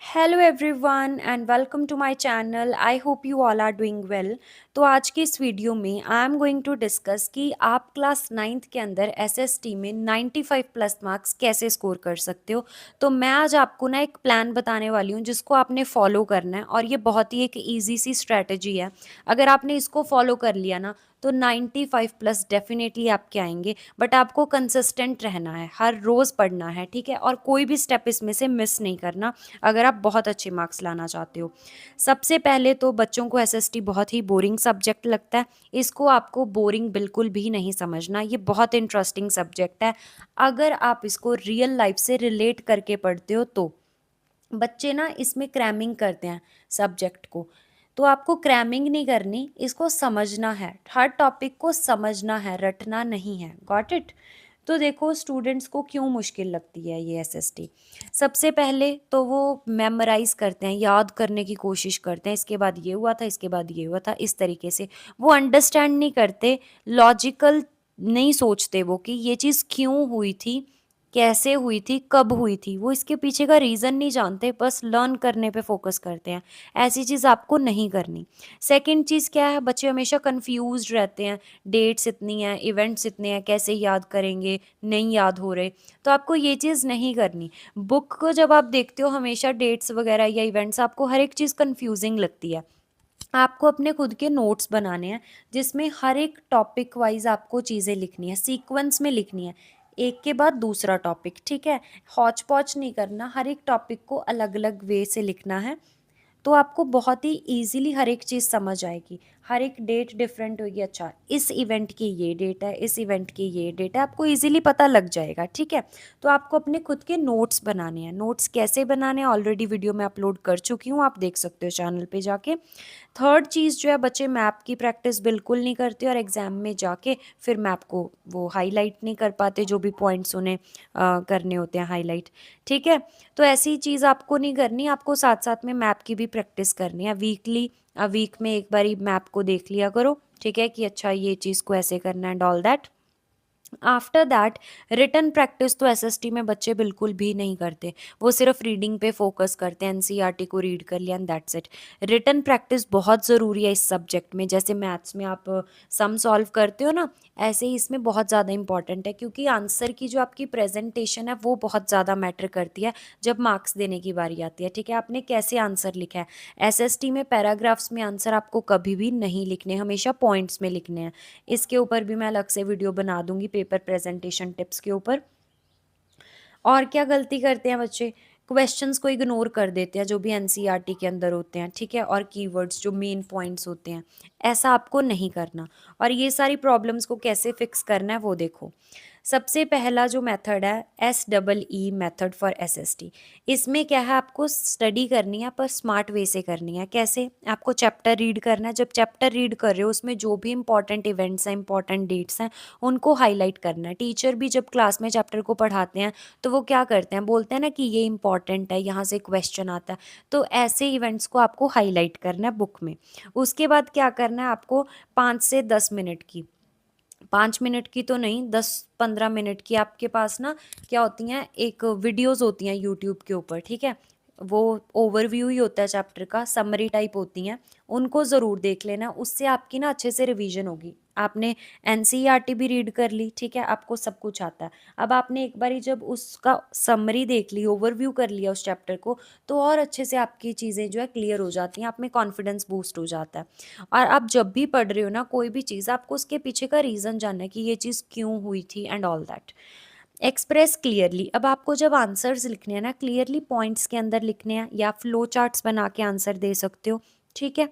Hello everyone and welcome to my channel. I hope you all are doing well. तो आज की इस video में I am going to discuss कि आप क्लास नाइन्थ के अंदर एसएसटी में 95 प्लस मार्क्स कैसे स्कोर कर सकते हो। तो मैं आज आपको ना एक प्लान बताने वाली हूँ जिसको आपने फॉलो करना है, और ये बहुत ही एक ईजी सी स्ट्रैटेजी है। अगर आपने इसको फॉलो कर लिया ना तो 95 प्लस डेफिनेटली आपके आएंगे। बट आपको कंसिस्टेंट रहना है, हर रोज़ पढ़ना है, ठीक है, और कोई भी स्टेप इसमें से मिस नहीं करना अगर आप बहुत अच्छे मार्क्स लाना चाहते हो। सबसे पहले तो बच्चों को एसएसटी बहुत ही बोरिंग सब्जेक्ट लगता है। इसको आपको बोरिंग बिल्कुल भी नहीं समझना, ये बहुत इंटरेस्टिंग सब्जेक्ट है। अगर आप इसको रियल लाइफ से रिलेट करके पढ़ते हो तो बच्चे ना इसमें क्रैमिंग करते हैं सब्जेक्ट को। तो आपको क्रैमिंग नहीं करनी, इसको समझना है, हर टॉपिक को समझना है, रटना नहीं है। Got it. तो देखो स्टूडेंट्स को क्यों मुश्किल लगती है ये एसएसटी। सबसे पहले तो वो मेमोराइज करते हैं, याद करने की कोशिश करते हैं, इसके बाद ये हुआ था, इसके बाद ये हुआ था, इस तरीके से वो अंडरस्टैंड नहीं करते। लॉजिकल नहीं सोचते वो कि ये चीज़ क्यों हुई थी, कैसे हुई थी, कब हुई थी। वो इसके पीछे का रीज़न नहीं जानते, बस लर्न करने पे फोकस करते हैं। ऐसी चीज़ आपको नहीं करनी। सेकंड चीज़ क्या है, बच्चे हमेशा कंफ्यूज्ड रहते हैं। डेट्स इतनी हैं, इवेंट्स इतने हैं, कैसे याद करेंगे, नहीं याद हो रहे। तो आपको ये चीज़ नहीं करनी। बुक को जब आप देखते हो हमेशा डेट्स वगैरह या इवेंट्स, आपको हर एक चीज़ कंफ्यूजिंग लगती है। आपको अपने खुद के नोट्स बनाने हैं जिसमें हर एक टॉपिक वाइज आपको चीज़ें लिखनी है, सीक्वेंस में लिखनी है, एक के बाद दूसरा टॉपिक, ठीक है। हौच पौच नहीं करना, हर एक टॉपिक को अलग अलग वे से लिखना है। तो आपको बहुत ही इजीली हर एक चीज़ समझ आएगी। हर एक डेट डिफरेंट होगी, अच्छा इस इवेंट की ये डेट है, इस इवेंट की ये डेट है, आपको इजीली पता लग जाएगा, ठीक है। तो आपको अपने खुद के नोट्स बनाने हैं। नोट्स कैसे बनाने हैं ऑलरेडी वीडियो में अपलोड कर चुकी हूँ, आप देख सकते हो चैनल पे जाके। थर्ड चीज़ जो है, बच्चे मैप की प्रैक्टिस बिल्कुल नहीं करते और एग्ज़ाम में जाके फिर मैप को वो हाईलाइट नहीं कर पाते, जो भी पॉइंट्स उन्हें करने होते हैं हाईलाइट, ठीक है। तो ऐसी चीज़ आपको नहीं करनी, आपको साथ साथ में मैप की भी प्रैक्टिस करनी है। वीकली वीक में एक बारी मैप को देख लिया करो, ठीक है, कि अच्छा ये चीज़ को ऐसे करना है and all that. After that written practice तो एसएसटी में बच्चे बिल्कुल भी नहीं करते। वो सिर्फ रीडिंग पे फोकस करते हैं, एनसीईआरटी को रीड कर लिया and that's it. Written practice बहुत ज़रूरी है इस सब्जेक्ट में। जैसे मैथ्स में आप सम सॉल्व करते हो ना, ऐसे ही इसमें बहुत ज़्यादा इंपॉर्टेंट है, क्योंकि आंसर की जो आपकी प्रेजेंटेशन है वो बहुत ज़्यादा मैटर करती है जब मार्क्स देने की बारी आती है, ठीक है। आपने कैसे आंसर लिखा है। एसएसटी में पैराग्राफ्स में आंसर आपको कभी भी नहीं लिखने, हमेशा पॉइंट्स में लिखने हैं। इसके ऊपर भी मैं अलग से वीडियो बना दूंगी, पेपर प्रेजेंटेशन टिप्स के ऊपर। और क्या गलती करते हैं बच्चे, क्वेश्चंस को इग्नोर कर देते हैं जो भी एनसीईआरटी के अंदर होते हैं, ठीक है, और कीवर्ड्स जो मेन पॉइंट्स होते हैं। ऐसा आपको नहीं करना। और ये सारी प्रॉब्लम्स को कैसे फिक्स करना है वो देखो। सबसे पहला जो मेथड है, SEE मेथड फॉर एसएसटी। इसमें क्या है, आपको स्टडी करनी है पर स्मार्ट वे से करनी है। कैसे, आपको चैप्टर रीड करना है। जब चैप्टर रीड कर रहे हो उसमें जो भी इंपॉर्टेंट इवेंट्स हैं, इंपॉर्टेंट डेट्स हैं, उनको हाईलाइट करना है। टीचर भी जब क्लास में चैप्टर को पढ़ाते हैं तो वो क्या करते हैं, बोलते हैं ना कि ये इंपॉर्टेंट है, यहाँ से क्वेश्चन आता है। तो ऐसे इवेंट्स को आपको हाईलाइट करना है बुक में। उसके बाद क्या करना है आपको, 5 से 10 मिनट की, 5 मिनट की तो नहीं, 10-15 मिनट की आपके पास ना क्या होती हैं, एक वीडियोस होती हैं यूट्यूब के ऊपर, ठीक है। वो ओवरव्यू ही होता है चैप्टर का, समरी टाइप होती हैं। उनको ज़रूर देख लेना, उससे आपकी ना अच्छे से रिवीजन होगी। आपने एनसीईआरटी भी रीड कर ली, ठीक है, आपको सब कुछ आता है। अब आपने एक बारी जब उसका समरी देख ली, ओवरव्यू कर लिया उस चैप्टर को, तो और अच्छे से आपकी चीज़ें जो है क्लियर हो जाती हैं, आप में कॉन्फिडेंस बूस्ट हो जाता है। और आप जब भी पढ़ रहे हो ना कोई भी चीज़, आपको उसके पीछे का रीज़न जानना है कि ये चीज़ क्यों हुई थी and all that. Express clearly. अब आपको जब आंसर्स लिखने हैं ना, क्लियरली पॉइंट्स के अंदर लिखने हैं, या फ्लो चार्ट्स बना के आंसर दे सकते हो, ठीक है।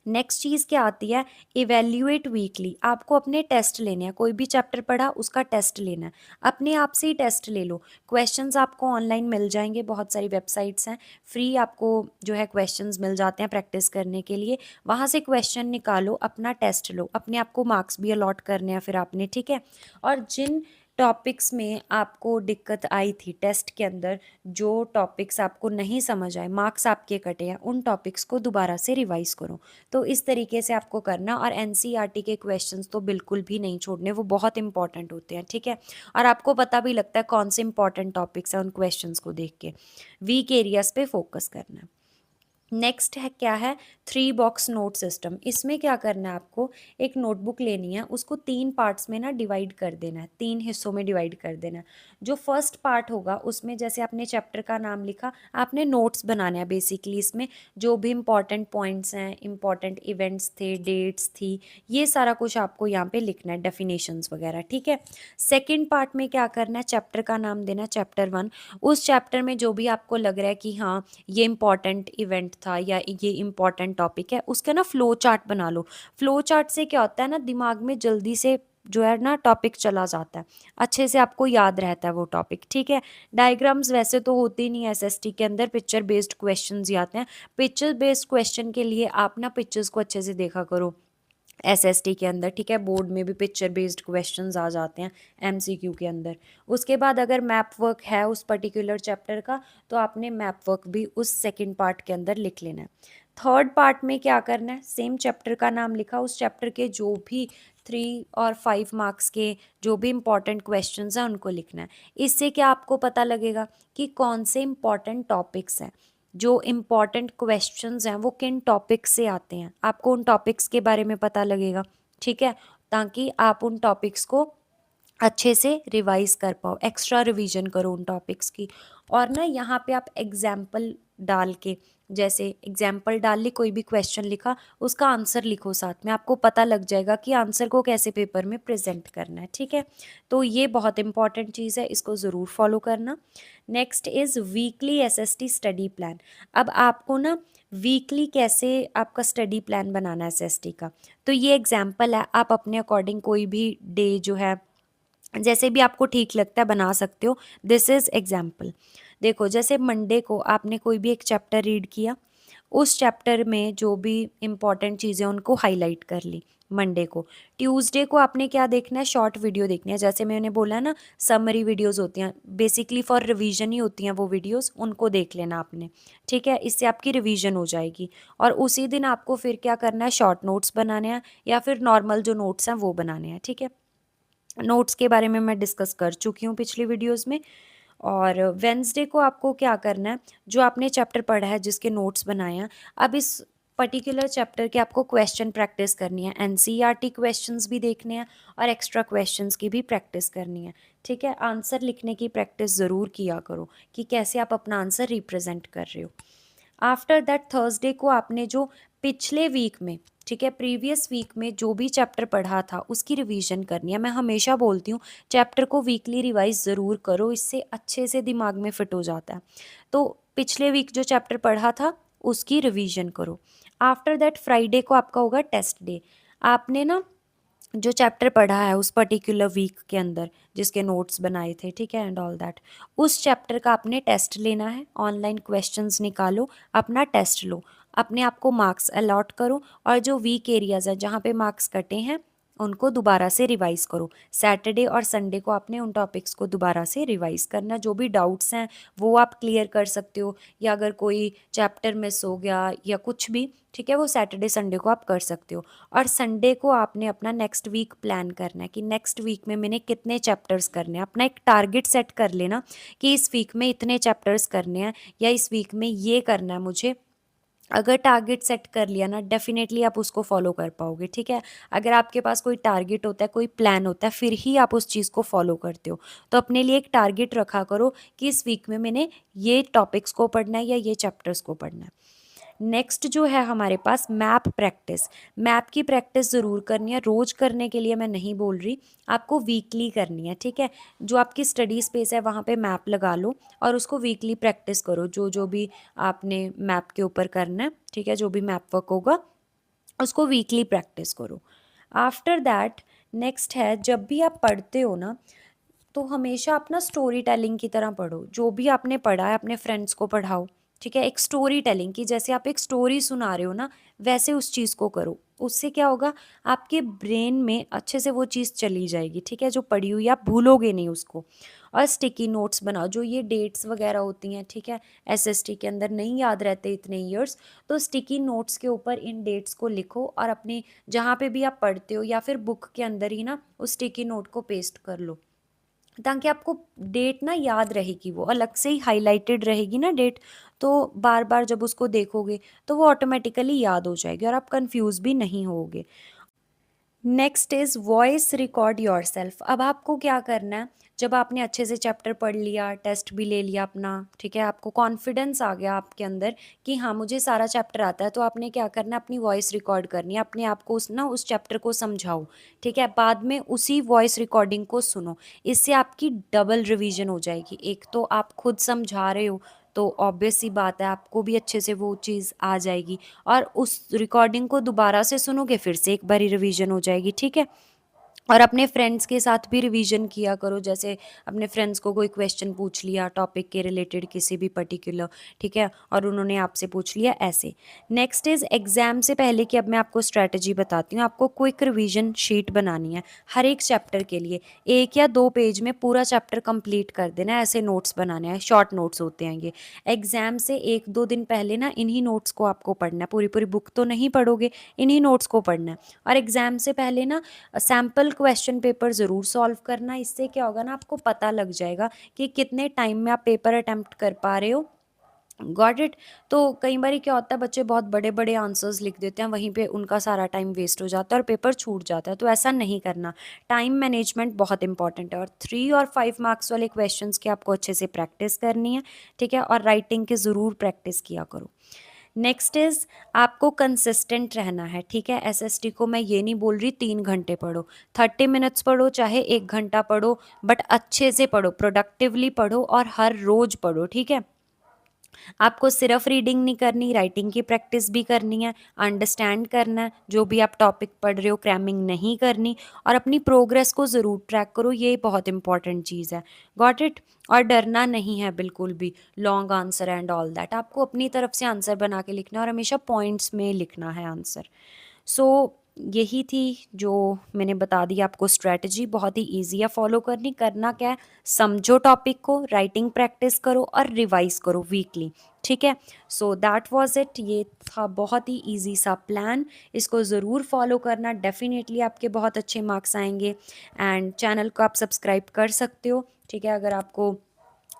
नेक्स्ट चीज़ क्या आती है, इवेल्युएट वीकली। आपको अपने टेस्ट लेने हैं, कोई भी चैप्टर पढ़ा उसका टेस्ट लेना है। अपने आप से ही टेस्ट ले लो। क्वेश्चंस आपको ऑनलाइन मिल जाएंगे, बहुत सारी वेबसाइट्स हैं, फ्री आपको जो है क्वेश्चंस मिल जाते हैं प्रैक्टिस करने के लिए। वहाँ से क्वेश्चन निकालो, अपना टेस्ट लो, अपने आप को मार्क्स भी अलॉट करने हैं फिर आपने, ठीक है। और जिन टॉपिक्स में आपको दिक्कत आई थी टेस्ट के अंदर, जो टॉपिक्स आपको नहीं समझ आए, मार्क्स आपके कटे हैं, उन टॉपिक्स को दोबारा से रिवाइज करो। तो इस तरीके से आपको करना, और एनसीईआरटी के क्वेश्चंस तो बिल्कुल भी नहीं छोड़ने, वो बहुत इंपॉर्टेंट होते हैं, ठीक है। और आपको पता भी लगता है कौन से इंपॉर्टेंट टॉपिक्स हैं, उन क्वेश्चंस को देख के वीक एरियाज पे फोकस करना है। नेक्स्ट है क्या है, 3 बॉक्स नोट सिस्टम। इसमें क्या करना है, आपको एक नोटबुक लेनी है, उसको 3 पार्ट्स में ना डिवाइड कर देना है, 3 हिस्सों में डिवाइड कर देना है। जो फर्स्ट पार्ट होगा उसमें जैसे आपने चैप्टर का नाम लिखा, आपने नोट्स बनाने हैं बेसिकली। इसमें जो भी इंपॉर्टेंट पॉइंट्स हैं, इंपॉर्टेंट इवेंट्स थे, डेट्स थी, ये सारा कुछ आपको यहाँ पे लिखना है, डेफिनेशंस वगैरह, ठीक है। सेकेंड पार्ट में क्या करना है, चैप्टर का नाम देना है चैप्टर 1। उस चैप्टर में जो भी आपको लग रहा है कि हाँ ये इंपॉर्टेंट इवेंट था या ये इंपॉर्टेंट टॉपिक है, उसका ना फ्लो चार्ट बना लो। फ्लो चार्ट से क्या होता है ना, दिमाग में जल्दी से जो है ना टॉपिक चला जाता है, अच्छे से आपको याद रहता है वो टॉपिक, ठीक है। डायग्राम्स वैसे तो होती नहीं है एसएसटी के अंदर, पिक्चर बेस्ड क्वेश्चंस ही आते हैं। पिक्चर बेस्ड क्वेश्चन के लिए आप ना पिक्चर्स को अच्छे से देखा करो एसएसटी के अंदर, ठीक है। बोर्ड में भी पिक्चर बेस्ड क्वेश्चंस आ जाते हैं एमसीक्यू के अंदर। उसके बाद अगर मैप वर्क है उस पर्टिकुलर चैप्टर का, तो आपने मैप वर्क भी उस सेकंड पार्ट के अंदर लिख लेना है। थर्ड पार्ट में क्या करना है, सेम चैप्टर का नाम लिखा, उस चैप्टर के जो भी 3 और 5 मार्क्स के जो भी इंपॉर्टेंट क्वेश्चंस हैं उनको लिखना है। इससे क्या आपको पता लगेगा कि कौन से इंपॉर्टेंट टॉपिक्स हैं, जो इम्पॉर्टेंट क्वेश्चंस हैं वो किन टॉपिक्स से आते हैं, आपको उन टॉपिक्स के बारे में पता लगेगा, ठीक है। ताकि आप उन टॉपिक्स को अच्छे से रिवाइज कर पाओ, एक्स्ट्रा रिवीजन करो उन टॉपिक्स की। और ना यहाँ पे आप एग्जाम्पल डाल के, जैसे एग्जाम्पल डाल ली, कोई भी क्वेश्चन लिखा, उसका आंसर लिखो साथ में, आपको पता लग जाएगा कि आंसर को कैसे पेपर में प्रेजेंट करना है, ठीक है। तो ये बहुत इंपॉर्टेंट चीज़ है, इसको ज़रूर फॉलो करना। Next is weekly SST study plan. अब आपको ना वीकली कैसे आपका स्टडी प्लान बनाना है एसएसटी का, तो ये एग्जाम्पल है, आप अपने अकॉर्डिंग कोई भी डे जो है जैसे भी आपको ठीक लगता है बना सकते हो। This is example. देखो जैसे मंडे को आपने कोई भी एक चैप्टर रीड किया, उस चैप्टर में जो भी इम्पॉर्टेंट चीज़ें उनको हाईलाइट कर ली मंडे को। ट्यूसडे को आपने क्या देखना है, शॉर्ट वीडियो देखनी है, जैसे मैंने बोला ना समरी वीडियोस होती हैं, बेसिकली फॉर रिवीजन ही होती हैं वो वीडियोस, उनको देख लेना आपने, ठीक है। इससे आपकी रिवीजन हो जाएगी। और उसी दिन आपको फिर क्या करना है, शॉर्ट नोट्स बनाने हैं या फिर नॉर्मल जो नोट्स हैं वो बनाने हैं, ठीक है। नोट्स के बारे में मैं डिस्कस कर चुकी हूँ पिछली वीडियोस में। और वेंसडे को आपको क्या करना है, जो आपने चैप्टर पढ़ा है, जिसके नोट्स बनाए हैं, अब इस पर्टिकुलर चैप्टर के आपको क्वेश्चन प्रैक्टिस करनी है, एनसीईआरटी क्वेश्चंस भी देखने हैं और एक्स्ट्रा क्वेश्चंस की भी प्रैक्टिस करनी है, ठीक है। आंसर लिखने की प्रैक्टिस ज़रूर किया करो कि कैसे आप अपना आंसर रिप्रेजेंट कर रहे हो। आफ्टर दैट थर्सडे को आपने जो पिछले वीक में, ठीक है, प्रीवियस वीक में जो भी चैप्टर पढ़ा था उसकी रिवीजन करनी है। मैं हमेशा बोलती हूँ चैप्टर को वीकली रिवाइज ज़रूर करो, इससे अच्छे से दिमाग में फिट हो जाता है। तो पिछले वीक जो चैप्टर पढ़ा था उसकी रिवीजन करो। आफ्टर दैट फ्राइडे को आपका होगा टेस्ट डे। आपने ना जो चैप्टर पढ़ा है उस पर्टिकुलर वीक के अंदर, जिसके नोट्स बनाए थे, ठीक है, एंड ऑल दैट, उस चैप्टर का आपने टेस्ट लेना है। ऑनलाइन क्वेश्चंस निकालो, अपना टेस्ट लो, अपने आप को मार्क्स अलॉट करो, और जो वीक एरियाज हैं जहाँ पे मार्क्स कटे हैं उनको दोबारा से रिवाइज करो। सैटरडे और संडे को आपने उन टॉपिक्स को दोबारा से रिवाइज करना, जो भी डाउट्स हैं वो आप क्लियर कर सकते हो, या अगर कोई चैप्टर मिस हो गया या कुछ भी, ठीक है, वो सैटरडे संडे को आप कर सकते हो। और संडे को आपने अपना नेक्स्ट वीक प्लान करना है कि नेक्स्ट वीक में मैंने कितने चैप्टर्स करने हैं। अपना एक टारगेट सेट कर लेना कि इस वीक में इतने चैप्टर्स करने हैं या इस वीक में ये करना है मुझे। अगर टारगेट सेट कर लिया ना, डेफिनेटली आप उसको फॉलो कर पाओगे, ठीक है। अगर आपके पास कोई टारगेट होता है, कोई प्लान होता है, फिर ही आप उस चीज़ को फॉलो करते हो। तो अपने लिए एक टारगेट रखा करो कि इस वीक में मैंने ये टॉपिक्स को पढ़ना है या ये चैप्टर्स को पढ़ना है। नेक्स्ट जो है हमारे पास मैप प्रैक्टिस। मैप की प्रैक्टिस ज़रूर करनी है, रोज़ करने के लिए मैं नहीं बोल रही, आपको वीकली करनी है, ठीक है। जो आपकी स्टडी स्पेस है वहाँ पे मैप लगा लो और उसको वीकली प्रैक्टिस करो, जो जो भी आपने मैप के ऊपर करना है, ठीक है, जो भी मैप वर्क होगा उसको वीकली प्रैक्टिस करो। आफ्टर दैट नेक्स्ट है, जब भी आप पढ़ते हो ना तो हमेशा अपना स्टोरी टेलिंग की तरह पढ़ो। जो भी आपने पढ़ा है अपने फ्रेंड्स को पढ़ाओ, ठीक है, एक स्टोरी टेलिंग की जैसे आप एक स्टोरी सुना रहे हो ना, वैसे उस चीज़ को करो। उससे क्या होगा, आपके ब्रेन में अच्छे से वो चीज़ चली जाएगी, ठीक है, जो पढ़ी हुई आप भूलोगे नहीं उसको। और स्टिकी नोट्स बनाओ, जो ये डेट्स वगैरह होती हैं, ठीक है, एसएसटी के अंदर नहीं याद रहते इतने ईयर्स, तो स्टिकी नोट्स के ऊपर इन डेट्स को लिखो और अपने जहाँ पे भी आप पढ़ते हो या फिर बुक के अंदर ही ना उस स्टिकी नोट को पेस्ट कर लो, ताकि आपको डेट ना याद रहेगी, वो अलग से ही हाईलाइटेड रहेगी ना डेट, तो बार बार जब उसको देखोगे तो वो ऑटोमेटिकली याद हो जाएगी और आप कंफ्यूज भी नहीं होगे। Next is voice record yourself. अब आपको क्या करना है, जब आपने अच्छे से चैप्टर पढ़ लिया, टेस्ट भी ले लिया अपना, ठीक है, आपको कॉन्फिडेंस आ गया आपके अंदर कि हाँ मुझे सारा चैप्टर आता है, तो आपने क्या करना है, अपनी वॉइस रिकॉर्ड करनी है, अपने आप को उस चैप्टर को समझाओ, ठीक है, बाद में उसी वॉइस रिकॉर्डिंग को सुनो। इससे आपकी डबल रिवीजन हो जाएगी। एक तो आप खुद समझा रहे हो, तो ऑब्वियस सी बात है आपको भी अच्छे से वो चीज़ आ जाएगी, और उस रिकॉर्डिंग को दोबारा से सुनोगे फिर से एक बारी रिवीजन हो जाएगी, ठीक है। और अपने फ्रेंड्स के साथ भी रिवीजन किया करो, जैसे अपने फ्रेंड्स को कोई क्वेश्चन पूछ लिया टॉपिक के रिलेटेड किसी भी पर्टिकुलर, ठीक है, और उन्होंने आपसे पूछ लिया ऐसे। नेक्स्ट इज़ एग्ज़ाम से पहले की अब मैं आपको स्ट्रैटेजी बताती हूँ। आपको क्विक रिवीजन शीट बनानी है हर एक चैप्टर के लिए, 1 या 2 पेज में पूरा चैप्टर कंप्लीट कर देना है, ऐसे नोट्स बनाने हैं, शॉर्ट नोट्स होते हैं ये। एग्ज़ाम से 1-2 दिन पहले ना इन्हीं नोट्स को आपको पढ़ना है, पूरी पूरी बुक तो नहीं पढ़ोगे, इन्हीं नोट्स को पढ़ना है। और एग्ज़ाम से पहले ना सैम्पल क्वेश्चन पेपर ज़रूर सॉल्व करना। इससे क्या होगा ना, आपको पता लग जाएगा कि कितने टाइम में आप पेपर अटेम्प्ट कर पा रहे हो। Got it. तो कई बार क्या होता है, बच्चे बहुत बड़े बड़े आंसर्स लिख देते हैं, वहीं पे उनका सारा टाइम वेस्ट हो जाता है और पेपर छूट जाता है, तो ऐसा नहीं करना। टाइम मैनेजमेंट बहुत इंपॉर्टेंट है, और 3 और 5 मार्क्स वाले क्वेश्चंस की आपको अच्छे से प्रैक्टिस करनी है, ठीक है, और राइटिंग की ज़रूर प्रैक्टिस किया करो। नेक्स्ट इज़ आपको कंसिस्टेंट रहना है, ठीक है। एसएसटी को मैं ये नहीं बोल रही 3 घंटे पढ़ो, 30 मिनट्स पढ़ो, चाहे 1 घंटा पढ़ो, बट अच्छे से पढ़ो, प्रोडक्टिवली पढ़ो और हर रोज़ पढ़ो, ठीक है। आपको सिर्फ रीडिंग नहीं करनी, राइटिंग की प्रैक्टिस भी करनी है, अंडरस्टैंड करना है जो भी आप टॉपिक पढ़ रहे हो, क्रैमिंग नहीं करनी, और अपनी प्रोग्रेस को ज़रूर ट्रैक करो, ये बहुत इंपॉर्टेंट चीज़ है। Got it. और डरना नहीं है बिल्कुल भी, long answer and all that, आपको अपनी तरफ से आंसर बना के लिखना है और हमेशा पॉइंट्स में लिखना है आंसर। सो यही थी जो मैंने बता दी आपको स्ट्रैटेजी, बहुत ही ईजी है फॉलो करनी। करना क्या है, समझो टॉपिक को, राइटिंग प्रैक्टिस करो और रिवाइज करो वीकली, ठीक है। So that was it. ये था बहुत ही ईजी सा प्लान, इसको ज़रूर फॉलो करना, डेफिनेटली आपके बहुत अच्छे मार्क्स आएंगे। एंड चैनल को आप सब्सक्राइब कर सकते हो, ठीक है, अगर आपको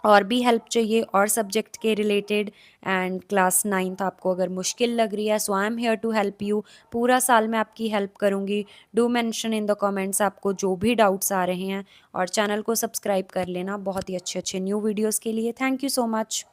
और भी हेल्प चाहिए और सब्जेक्ट के रिलेटेड। एंड क्लास 9th आपको अगर मुश्किल लग रही है, so I am here to help you. पूरा साल मैं आपकी हेल्प करूँगी। Do mention in the comments आपको जो भी डाउट्स आ रहे हैं, और चैनल को सब्सक्राइब कर लेना बहुत ही अच्छे अच्छे न्यू वीडियोज़ के लिए। Thank you so much.